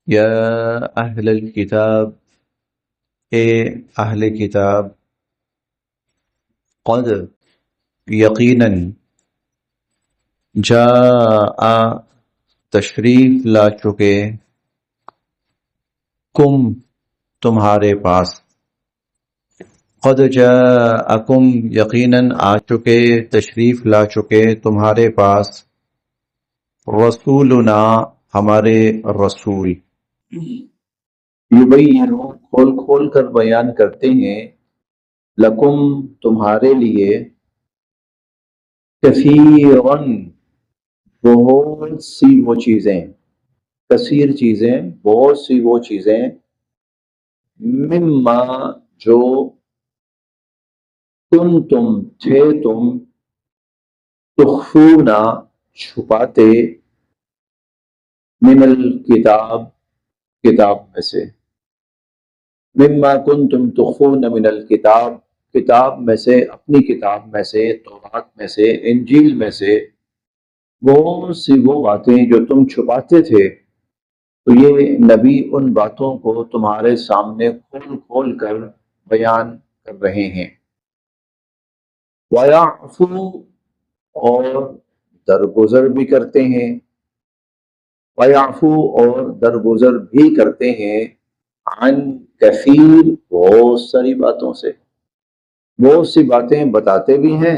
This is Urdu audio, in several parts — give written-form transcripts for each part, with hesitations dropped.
یا اہل الکتاب، اے اہل کتاب، قد یقیناً جاء تشریف لا چکے، کم تمہارے پاس، قد جاءکم یقیناً آ چکے، تشریف لا چکے تمہارے پاس، رسولنا ہمارے رسول، یبین کھول کھول کر بیان کرتے ہیں، لکم تمہارے لیے، کثیرن بہت سی وہ چیزیں، کثیر چیزیں، بہت سی وہ چیزیں، مما جو تم تھے تم، تخفونا چھپاتے، من الکتاب کتاب میں سے، مما کنتم تخفون من الکتاب کتاب میں سے، اپنی کتاب میں سے، تورات میں سے، انجیل میں سے، بہت سی وہ باتیں جو تم چھپاتے تھے، تو یہ نبی ان باتوں کو تمہارے سامنے کھول کھول کر بیان کر رہے ہیں۔ وَيَعْفُو اور درگزر بھی کرتے ہیں، وَيَعْفُو اور درگزر بھی کرتے ہیں، عن کثیر بہت ساری باتوں سے، بہت سی باتیں بتاتے بھی ہیں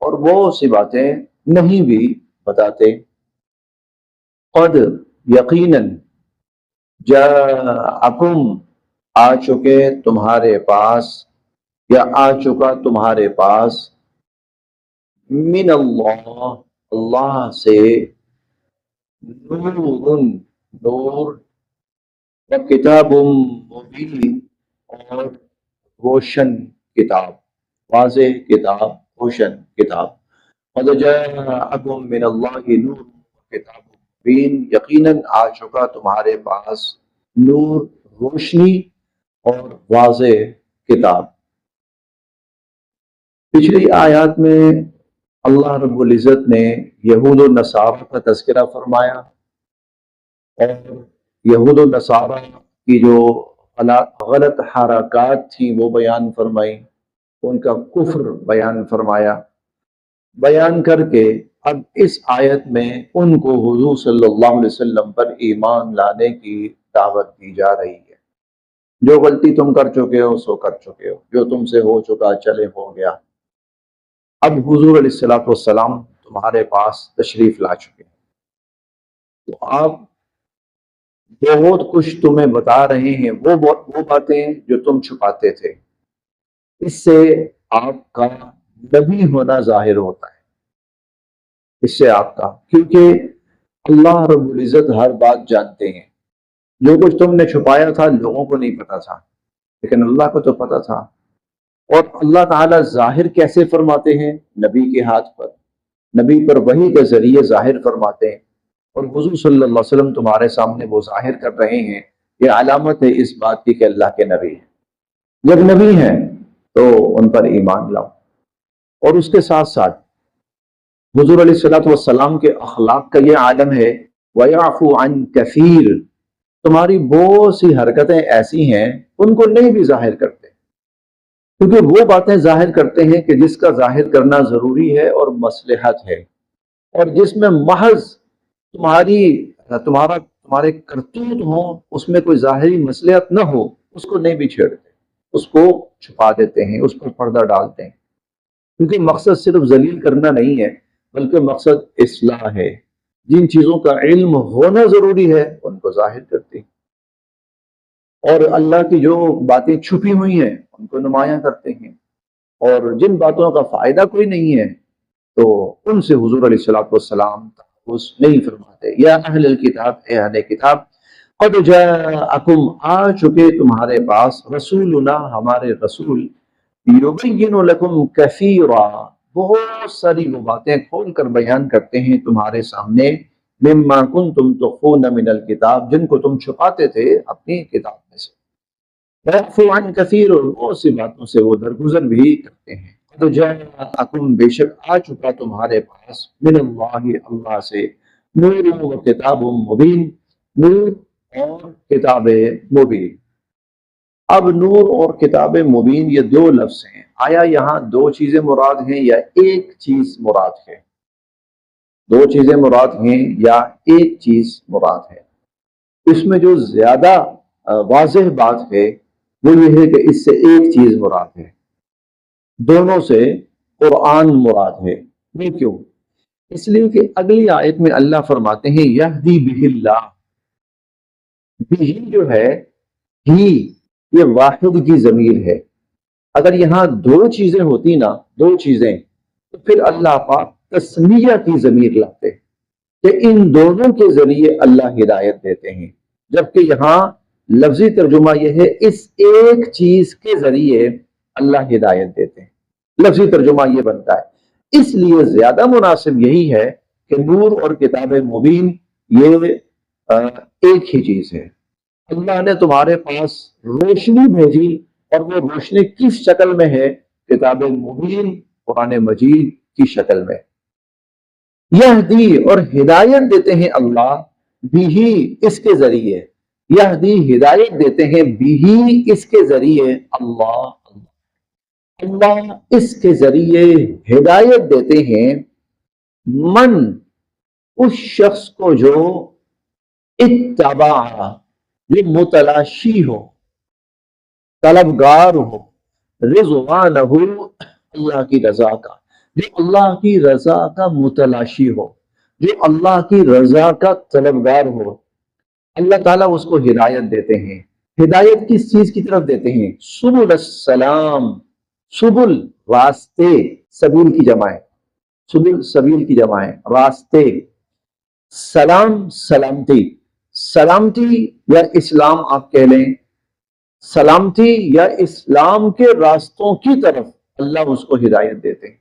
اور بہت سی باتیں نہیں بھی بتاتے۔ قد یقیناً جاءکم آ چکے تمہارے پاس، یا آ چکا تمہارے پاس، من اللہ اللہ سے، نور نور، کتاب مبین اور روشن کتاب، واضح کتاب، روشن کتاب۔ قد جاءکم من اللہ نور کتاب مبین، یقیناً آ چکا تمہارے پاس نور، روشنی اور واضح کتاب۔ پچھلی آیات میں اللہ رب العزت نے یہود و نصارہ کا تذکرہ فرمایا، اور یہود و نصارہ کی جو غلط حرکات تھیں وہ بیان فرمائی، ان کا کفر بیان فرمایا، بیان کر کے اب اس آیت میں ان کو حضور صلی اللہ علیہ وسلم پر ایمان لانے کی دعوت دی جا رہی ہے۔ جو غلطی تم کر چکے ہو سو کر چکے ہو، جو تم سے ہو چکا چلے ہو گیا، اب حضور علیہ الصلوۃ والسلام تمہارے پاس تشریف لا چکے ہیں، تو آپ بہت کچھ تمہیں بتا رہے ہیں، وہ باتیں جو تم چھپاتے تھے، اس سے آپ کا نبی ہونا ظاہر ہوتا ہے، اس سے آپ کا، کیونکہ اللہ رب العزت ہر بات جانتے ہیں۔ جو کچھ تم نے چھپایا تھا لوگوں کو نہیں پتا تھا، لیکن اللہ کو تو پتا تھا۔ اور اللہ تعالیٰ ظاہر کیسے فرماتے ہیں؟ نبی کے ہاتھ پر، نبی پر وحی کے ذریعے ظاہر فرماتے ہیں، اور حضور صلی اللہ علیہ وسلم تمہارے سامنے وہ ظاہر کر رہے ہیں۔ یہ علامت ہے اس بات کی کہ اللہ کے نبی ہیں۔ جب نبی ہیں تو ان پر ایمان لاؤ، اور اس کے ساتھ ساتھ حضور علیہ الصلوۃ والسلام کے اخلاق کا یہ عالم ہے، وَيَعْفُو عَنْ كَثِيرٍ، تمہاری بہت سی حرکتیں ایسی ہیں ان کو نہیں بھی ظاہر کرتے، کیونکہ وہ باتیں ظاہر کرتے ہیں کہ جس کا ظاہر کرنا ضروری ہے اور مصلحت ہے، اور جس میں محض تمہارے کرتوت ہوں، اس میں کوئی ظاہری مصلحت نہ ہو، اس کو نہیں بھی چھیڑتے، اس کو چھپا دیتے ہیں، اس پر پردہ ڈالتے ہیں، کیونکہ مقصد صرف ذلیل کرنا نہیں ہے بلکہ مقصد اصلاح ہے۔ جن چیزوں کا علم ہونا ضروری ہے ان کو ظاہر کرتے ہیں، اور اللہ کی جو باتیں چھپی ہوئی ہیں ان کو نمایاں کرتے ہیں، اور جن باتوں کا فائدہ کوئی نہیں ہے تو ان سے حضور علیہ الصلوۃ والسلام تحفظ نہیں فرماتے۔ یا اہل الکتاب، اے اہل کتاب، قد جاءکم آ چکے تمہارے پاس، رسولنا ہمارے رسول، یبین لکم کثیرا بہت ساری وہ باتیں کھول کر بیان کرتے ہیں تمہارے سامنے، مما کنتم تخفون من الکتاب جن کو تم چھپاتے تھے اپنی کتاب میں سے، وَيَعْفُو عَنْ كَثِيرٍ بہت سی باتوں سے وہ درگزر بھی کرتے ہیں۔ تو جاءکم بے شک آ چکا تمہارے پاس، من اللہ اللہ سے، نور و کتاب مبین، نور اور کتاب مبین۔ اب نور اور کتاب مبین یہ دو لفظ ہیں، آیا یہاں دو چیزیں مراد ہیں یا ایک چیز مراد ہے؟ دو چیزیں مراد ہیں یا ایک چیز مراد ہے؟ اس میں جو زیادہ واضح بات ہے وہ یہ ہے کہ اس سے ایک چیز مراد ہے، دونوں سے قرآن مراد ہے۔ وہ کیوں؟ اس لیے کہ اگلی آیت میں اللہ فرماتے ہیں یہدی بہ اللہ، بہ جو ہے ہی یہ واحد کی ضمیر ہے۔ اگر یہاں دو چیزیں ہوتی نا، دو چیزیں، تو پھر اللہ پاک تسمیہ کی ضمیر لاتے کہ ان دونوں کے ذریعے اللہ ہدایت دیتے ہیں، جبکہ یہاں لفظی ترجمہ یہ ہے اس ایک چیز کے ذریعے اللہ ہدایت دیتے ہیں، لفظی ترجمہ یہ بنتا ہے۔ اس لیے زیادہ مناسب یہی ہے کہ نور اور کتاب مبین یہ ایک ہی چیز ہے۔ اللہ نے تمہارے پاس روشنی بھیجی، اور وہ روشنی کس شکل میں ہے؟ کتاب مبین، قرآن مجید کی شکل میں۔ یہدی اور ہدایت دیتے ہیں اللہ بھی اس کے ذریعے، یہدی ہدایت دیتے ہیں بھی اس کے ذریعے، اللہ اللہ اس کے ذریعے ہدایت دیتے ہیں من اس شخص کو جو اتبع جو متلاشی ہو، طلبگار ہو، رضوانہ اللہ کی رضا کا، جو اللہ کی رضا کا متلاشی ہو، جو اللہ کی رضا کا طلبگار ہو، اللہ تعالیٰ اس کو ہدایت دیتے ہیں۔ ہدایت کس چیز کی طرف دیتے ہیں؟ سبل السلام، سبل راستے، سبیل کی جمع ہے، سبل سبیل کی جمع ہے، راستے، سلام سلامتی، سلامتی یا اسلام آپ کہہ لیں، سلامتی یا اسلام کے راستوں کی طرف اللہ اس کو ہدایت دیتے ہیں،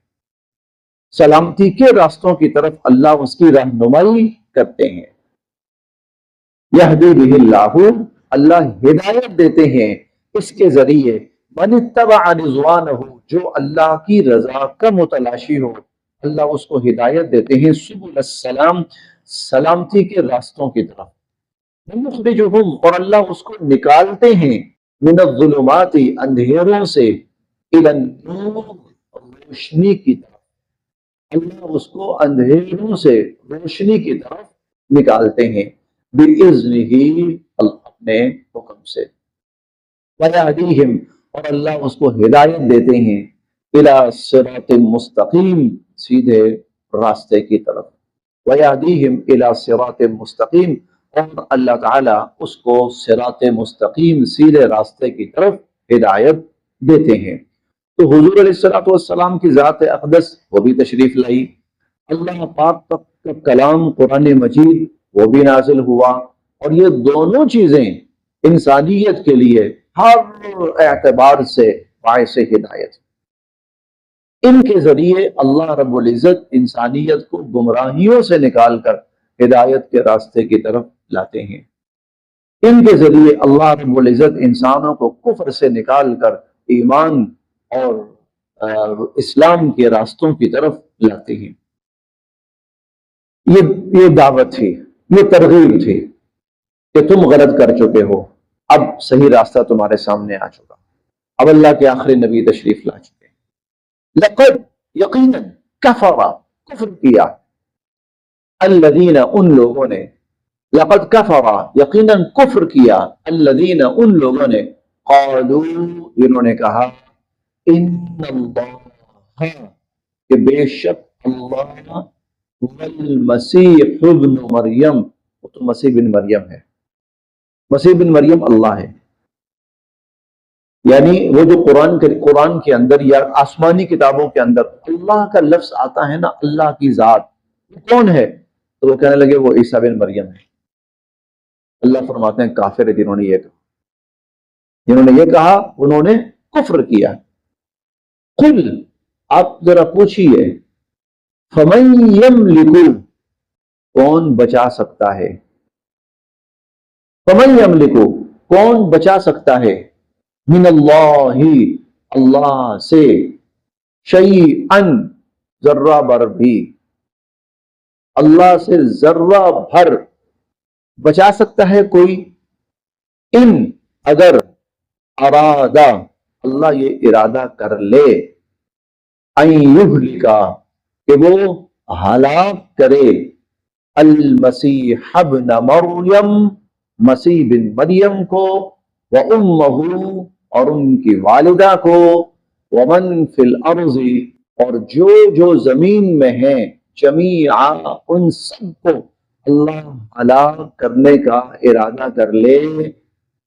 سلامتی کے راستوں کی طرف اللہ اس کی رہنمائی کرتے ہیں۔ یہدی بہ اللہ، اللہ ہدایت دیتے ہیں اس کے ذریعے من اتبع رضوانہ، جو اللہ کی رضا کا متلاشی ہو، اللہ اس کو ہدایت دیتے ہیں سبل السلام، سلامتی کے راستوں کی طرف، مخرجہم، اور اللہ اس کو نکالتے ہیں من الظلمات، اندھیروں سے، الی النور، روشنی کی طرف، اللہ اس کو اندھیروں سے روشنی کی طرف نکالتے ہیں بِإِذْنِهِ، اپنے حکم سے، وَيَهْدِيهِمْ، اور اللہ اس کو ہدایت دیتے ہیں إِلَى صِرَاطٍ مستقیم، سیدھے راستے کی طرف، وَيَهْدِيهِمْ إِلَى صِرَاطٍ مستقیم، اور اللہ تعالیٰ اس کو صراط مستقیم، سیدھے راستے کی طرف ہدایت دیتے ہیں۔ تو حضور علیہ السلام کی ذات اقدس وہ بھی تشریف لائی، اللہ پاک کا کلام قرآن مجید وہ بھی نازل ہوا، اور یہ دونوں چیزیں انسانیت کے لیے ہر اعتبار سے باعث ہدایت، ان کے ذریعے اللہ رب العزت انسانیت کو گمراہیوں سے نکال کر ہدایت کے راستے کی طرف لاتے ہیں، ان کے ذریعے اللہ رب العزت انسانوں کو کفر سے نکال کر ایمان اور اسلام کے راستوں کی طرف لاتے ہیں۔ یہ دعوت تھی، یہ ترغیب تھی کہ تم غلط کر چکے ہو، اب صحیح راستہ تمہارے سامنے آ چکا، اب اللہ کے آخری نبی تشریف لا چکے۔ لقد، یقیناً، کفر کیا، الذین، ان لوگوں نے، لقد کفر، یقیناً کفر کیا، الذین، ان لوگوں نے، قالوا، جنہوں نے کہا، ان اللہ، کہ بے شک اللہ، والمسیح ابن مریم، وہ تو مسیح بن مریم ہے، مسیح بن مریم اللہ ہے، یعنی وہ جو قرآن کے اندر یا آسمانی کتابوں کے اندر اللہ کا لفظ آتا ہے نا، اللہ کی ذات، وہ کون ہے؟ تو وہ کہنے لگے وہ عیسیٰ بن مریم ہے۔ اللہ فرماتے ہیں کافر ہے جنہوں نے یہ کہا انہوں نے کفر کیا۔ قل، آپ ذرا پوچھئے، فمن یملک، کون بچا سکتا ہے، فمن یملک، کون بچا سکتا ہے، من اللہ، اللہ سے، شیئن، ذرہ بھر بھی، اللہ سے ذرہ بھر بچا سکتا ہے کوئی؟ ان اگر ارادہ اللہ یہ ارادہ کر لے ان یہلکا کہ وہ ہلاک کرے المسیح ابن مریم مسیح بن مریم کو وامہ اور ان کی والدہ کو ومن فی الارض اور جو زمین میں ہیں جمیعا ان سب کو اللہ ہلاک کرنے کا ارادہ کر لے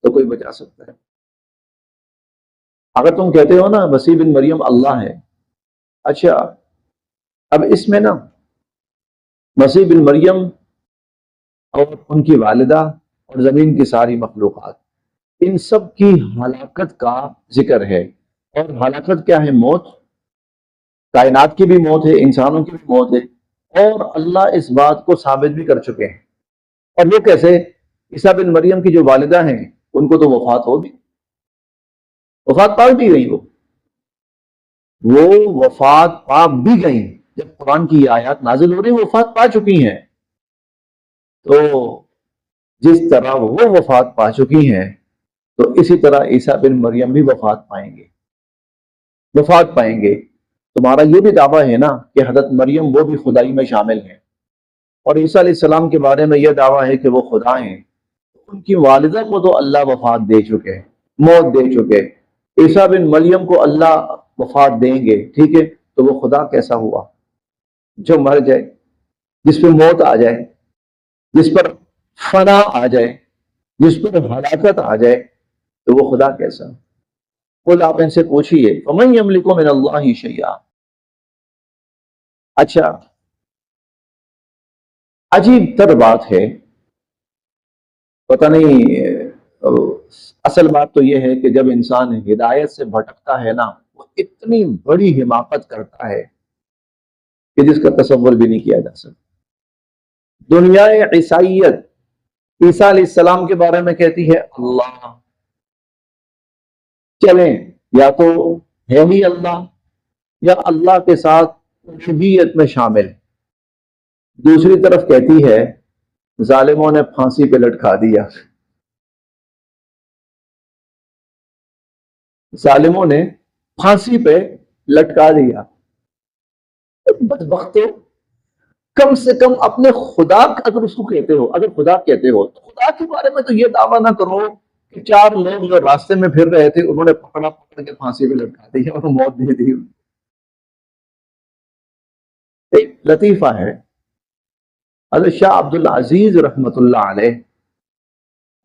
تو کوئی بچا سکتا ہے؟ اگر تم کہتے ہو نا مسیح بن مریم اللہ ہے، اچھا اب اس میں نا مسیح بن مریم اور ان کی والدہ اور زمین کی ساری مخلوقات ان سب کی ہلاکت کا ذکر ہے، اور ہلاکت کیا ہے؟ موت، کائنات کی بھی موت ہے، انسانوں کی بھی موت ہے، اور اللہ اس بات کو ثابت بھی کر چکے ہیں۔ اور وہ کیسے؟ عیسیٰ بن مریم کی جو والدہ ہیں ان کو تو وفات ہوگی، وفات پا بھی گئی، وہ وفات پا بھی گئی، جب قرآن کی یہ آیات نازل ہو رہی ہیں وفات پا چکی ہیں۔ تو جس طرح وہ وفات پا چکی ہیں تو اسی طرح عیسیٰ بن مریم بھی وفات پائیں گے، وفات پائیں گے۔ تمہارا یہ بھی دعویٰ ہے نا کہ حضرت مریم وہ بھی خدائی میں شامل ہیں، اور عیسیٰ علیہ السلام کے بارے میں یہ دعویٰ ہے کہ وہ خدا ہیں، ان کی والدہ کو تو اللہ وفات دے چکے، موت دے چکے، عیسیٰ بن مریم کو اللہ وفات دیں گے، ٹھیک ہے؟ تو وہ خدا کیسا ہوا جو مر جائے، جس پہ موت آ جائے، جس پر فنا آ جائے، جس پر ہلاکت آ جائے، تو وہ خدا کیسا؟ قل آپ ان سے پوچھئے فمن یملک من اللہ شیئا۔ اچھا عجیب تر بات ہے، پتہ نہیں، اصل بات تو یہ ہے کہ جب انسان ہدایت سے بھٹکتا ہے نا وہ اتنی بڑی حماقت کرتا ہے کہ جس کا تصور بھی نہیں کیا جا سکتا۔ دنیا عیسائیت عیسیٰ علیہ السلام کے بارے میں کہتی ہے اللہ، چلیں یا تو ہے ہی اللہ یا اللہ کے ساتھ الوہیت میں شامل، دوسری طرف کہتی ہے ظالموں نے پھانسی پہ لٹکا دیا، ظالموں نے پھانسی پہ لٹکا دیا۔ بدبختو، کم سے کم اپنے خدا اگر اس کو کہتے ہو، اگر خدا کہتے ہو تو خدا کے بارے میں تو یہ دعویٰ نہ کرو کہ چار لوگ جو راستے میں پھر رہے تھے انہوں نے پکڑ کے پھانسی پہ لٹکا دی اور موت دے دی۔ ایک لطیفہ ہے، حضرت شاہ عبد العزیز رحمۃ اللہ علیہ،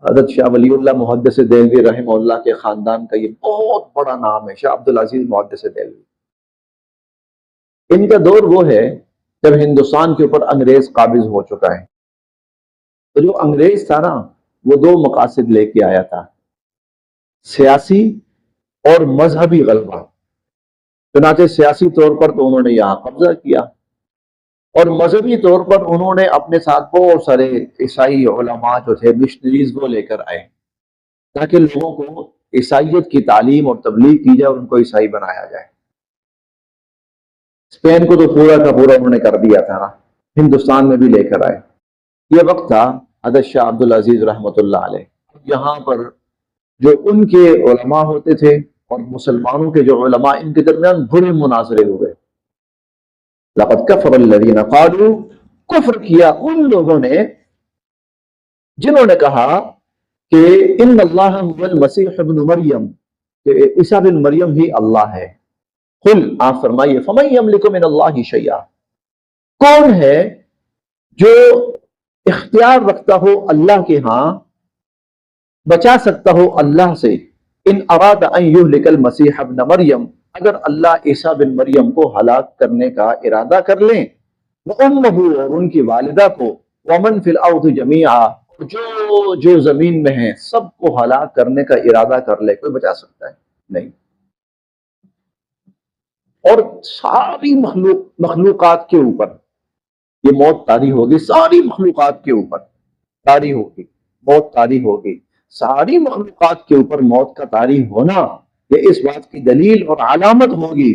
حضرت شاہ ولی اللہ محدث دہلوی رحمہ اللہ کے خاندان کا یہ بہت بڑا نام ہے، شاہ عبد العزیز محدث دہلوی۔ ان کا دور وہ ہے جب ہندوستان کے اوپر انگریز قابض ہو چکا ہے، تو جو انگریز تھا نا وہ دو مقاصد لے کے آیا تھا، سیاسی اور مذہبی غلبہ۔ چنانچہ سیاسی طور پر تو انہوں نے یہاں قبضہ کیا، اور مذہبی طور پر انہوں نے اپنے ساتھ بہت سارے عیسائی علماء جو تھے مشنریز وہ لے کر آئے تاکہ لوگوں کو عیسائیت کی تعلیم اور تبلیغ کی جائے اور ان کو عیسائی بنایا جائے۔ اسپین کو تو پورا کا پورا انہوں نے کر دیا تھا نا، ہندوستان میں بھی لے کر آئے۔ یہ وقت تھا حضرت شاہ عبد العزیز رحمۃ اللہ علیہ، یہاں پر جو ان کے علماء ہوتے تھے اور مسلمانوں کے جو علماء، ان کے درمیان برے مناظرے ہوئے۔ لقد کفر الذین قالوا، کفر کیا ان لوگوں نے جنہوں نے کہا کہ ان اللہ هو المسیح ابن مریم، کہ عیسیٰ بن مریم ہی اللہ ہے۔ قل، آپ فرمائیے فمن یملک من اللہ شیئا، کون ہے جو اختیار رکھتا ہو اللہ کے ہاں، بچا سکتا ہو اللہ سے، ان اراد ان یہلک المسیح ابن مریم، اگر اللہ عیسیٰ بن مریم کو ہلاک کرنے کا ارادہ کر لیں، وَأُمَّهُ، اور ان کی والدہ کو، وَمَنْ فِي الْأَرْضِ جَمِيعًا، جو زمین میں ہیں سب کو ہلاک کرنے کا ارادہ کر لے، کوئی بچا سکتا ہے؟ نہیں۔ اور ساری مخلوقات کے اوپر یہ موت طاری ہوگی، ساری مخلوقات کے اوپر طاری ہوگی، موت طاری ہوگی۔ ساری مخلوقات کے اوپر موت کا طاری ہونا یہ اس بات کی دلیل اور علامت ہوگی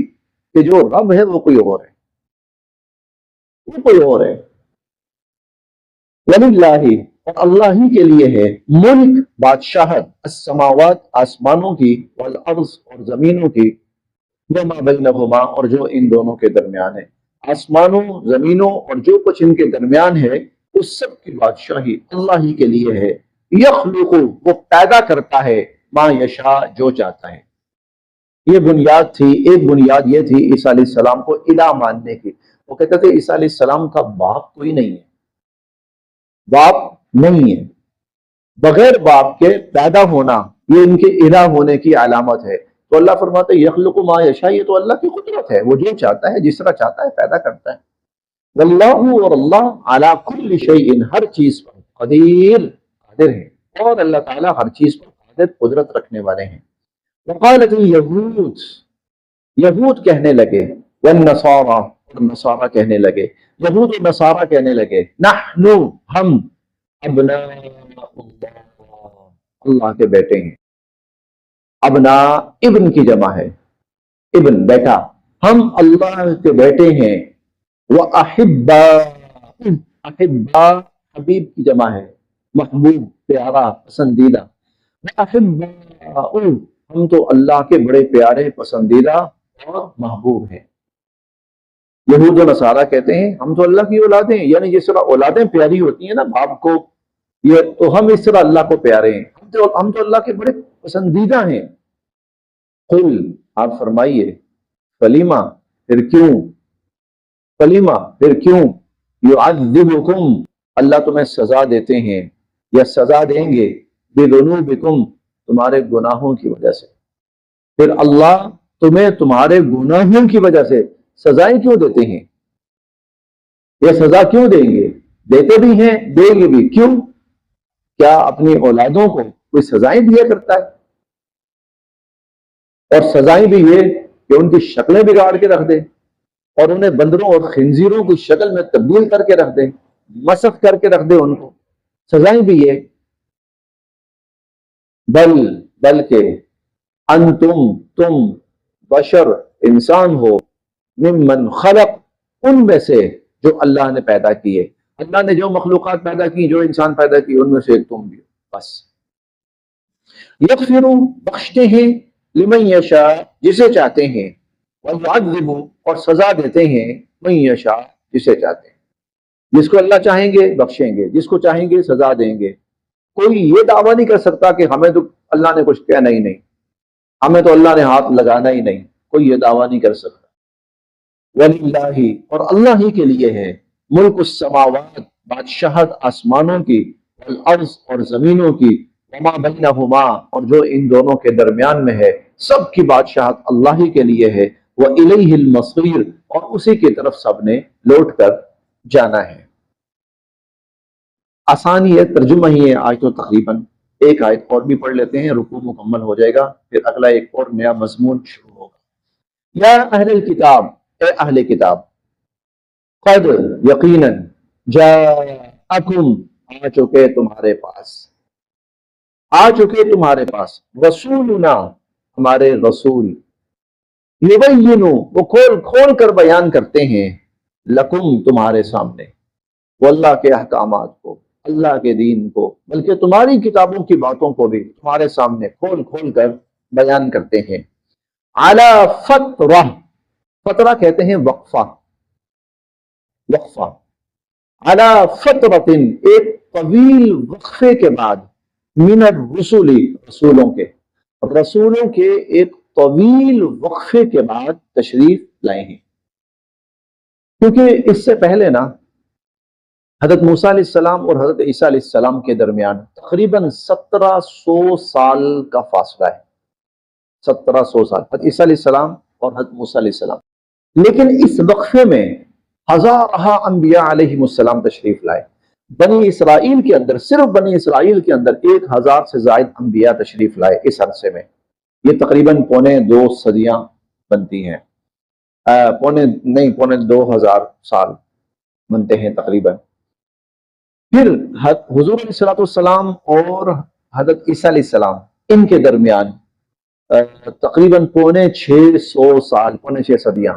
کہ جو رب ہے وہ کوئی اور ہے، وہ کوئی اور ہے۔ وَلِلَّهِ، اور اللہ ہی کے لیے ہے ملک بادشاہت السماوات آسمانوں کی والارض اور زمینوں کی وما بینہما اور جو ان دونوں کے درمیان ہے. آسمانوں زمینوں اور جو کچھ ان کے درمیان ہے اس سب کی بادشاہی اللہ ہی کے لیے ہے. یخلق وہ پیدا کرتا ہے ما یشاء جو چاہتا ہے. یہ بنیاد تھی. ایک بنیاد یہ تھی عیسیٰ علیہ السلام کو الہ ماننے کی. وہ کہتے تھے عیسیٰ علیہ السلام کا باپ کوئی نہیں ہے, باپ نہیں ہے, بغیر باپ کے پیدا ہونا یہ ان کے الہ ہونے کی علامت ہے. تو اللہ فرماتا ہے یخلق ما یشاء, یہ تو اللہ کی قدرت ہے, وہ جو چاہتا ہے جس طرح چاہتا ہے پیدا کرتا ہے. واللہ اور اللہ علی کل شیء ہر چیز پر قدیر قادر ہے, اور اللہ تعالیٰ ہر چیز پر قادر قدرت رکھنے والے ہیں. وقالت اليہود, یہود کہنے لگے, والنصارى اور نصارہ کہنے لگے, یہود و نصارہ کہنے لگے, نحن ہم ابناء اللہ, اللہ کے بیٹے ہیں. ابنا ابن کی جمع ہے, ابن بیٹا, ہم اللہ کے بیٹے ہیں. وَأَحِبَّاءُ احبا حبیب کی جمع ہے, محبوب پیارا پسندیدہ. وَأَحِبَّاءُ ہم تو اللہ کے بڑے پیارے پسندیدہ اور محبوب ہیں. یہود و نصارہ کہتے ہیں ہم تو اللہ کی اولادیں ہیں, یعنی جس طرح اولادیں پیاری ہوتی ہیں نا باپ کو, یہ تو ہم اس طرح اللہ کو پیارے ہیں, ہم تو اللہ کے بڑے پسندیدہ ہیں. قل آپ فرمائیے, فلیما پھر کیوں, فلیما پھر کیوں, یعذبکم اللہ تمہیں سزا دیتے ہیں یا سزا دیں گے, بذنوبکم تمہارے گناہوں کی وجہ سے. پھر اللہ تمہیں تمہارے گناہوں کی وجہ سے سزائیں کیوں دیتے ہیں, یہ سزا کیوں دیں گے, دیتے بھی ہیں دیں گے بھی, کیوں, کیا اپنی اولادوں کو کوئی سزائیں دیا کرتا ہے؟ اور سزائیں بھی یہ کہ ان کی شکلیں بگاڑ کے رکھ دے اور انہیں بندروں اور خنزیروں کی شکل میں تبدیل کر کے رکھ دے, مسخ کر کے رکھ دے ان کو, سزائیں بھی یہ. بلکہ انتم تم بشر انسان ہو, ممن خلق ان میں سے جو اللہ نے پیدا کیے. اللہ نے جو مخلوقات پیدا کی, جو انسان پیدا کی, ان میں سے ایک تم بھی ہو بس. یغفر بخشتے ہیں, لمن یشاء جسے چاہتے ہیں, ویعذب اور سزا دیتے ہیں, من یشاء جسے چاہتے ہیں. جس کو اللہ چاہیں گے بخشیں گے, جس کو چاہیں گے سزا دیں گے. کوئی یہ دعویٰ نہیں کر سکتا کہ ہمیں تو اللہ نے کچھ کہنا ہی نہیں, ہمیں تو اللہ نے ہاتھ لگانا ہی نہیں, کوئی یہ دعویٰ نہیں کر سکتا. وَلِلَّهِ اور اللہ ہی کے لیے ہے, ملک السماوات بادشاہت آسمانوں کی, والارض اور زمینوں کی, وما بینہما اور جو ان دونوں کے درمیان میں ہے, سب کی بادشاہت اللہ ہی کے لیے ہے. وَإِلَيْهِ الْمَصِيرُ اور اسی کی طرف سب نے لوٹ کر جانا ہے. آسان ہی ہے, ترجمہ ہی ہے آج تو تقریباً. ایک آیت اور بھی پڑھ لیتے ہیں, رکوع مکمل ہو جائے گا, پھر اگلا ایک اور نیا مضمون شروع ہوگا. یا اہل الکتاب, اے اہل کتاب, قد یقیناً جاءکم آ چکے تمہارے پاس, آ چکے تمہارے پاس, رسولنا ہمارے رسول, یبینو وہ کھول کھول کر بیان کرتے ہیں, لکم تمہارے سامنے, وہ اللہ کے احکامات کو, اللہ کے دین کو, بلکہ تمہاری کتابوں کی باتوں کو بھی تمہارے سامنے کھول کھول کر بیان کرتے ہیں. علی فترہ, فترہ کہتے ہیں وقفہ, وقفہ. علی فترۃ ایک طویل وقفے کے بعد, من الرسل رسولوں کے, رسولوں کے ایک طویل وقفے کے بعد تشریف لائے ہیں. کیونکہ اس سے پہلے نا حضرت موسیٰ علیہ السلام اور حضرت عیسیٰ علیہ السلام کے درمیان تقریباً 1700 سال کا فاصلہ ہے. 1700 سال حضرت عیسیٰ علیہ السلام اور حضرت موسیٰ علیہ السلام. لیکن اس وقفے میں ہزارہ انبیاء علیہ السلام تشریف لائے. بنی اسرائیل کے اندر, صرف بنی اسرائیل کے اندر 1000 سے زائد انبیاء تشریف لائے اس عرصے میں. یہ تقریباً پونے 2 صدیاں بنتی ہیں, پونے 2000 سال بنتے ہیں تقریباً. پھر حضور علیہ السلام اور حضرت عیسیٰ علیہ السلام ان کے درمیان تقریباً پونے 600 سال, پونے 6 صدیاں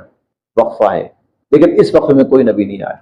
وقفہ ہے. لیکن اس وقفے میں کوئی نبی نہیں آیا.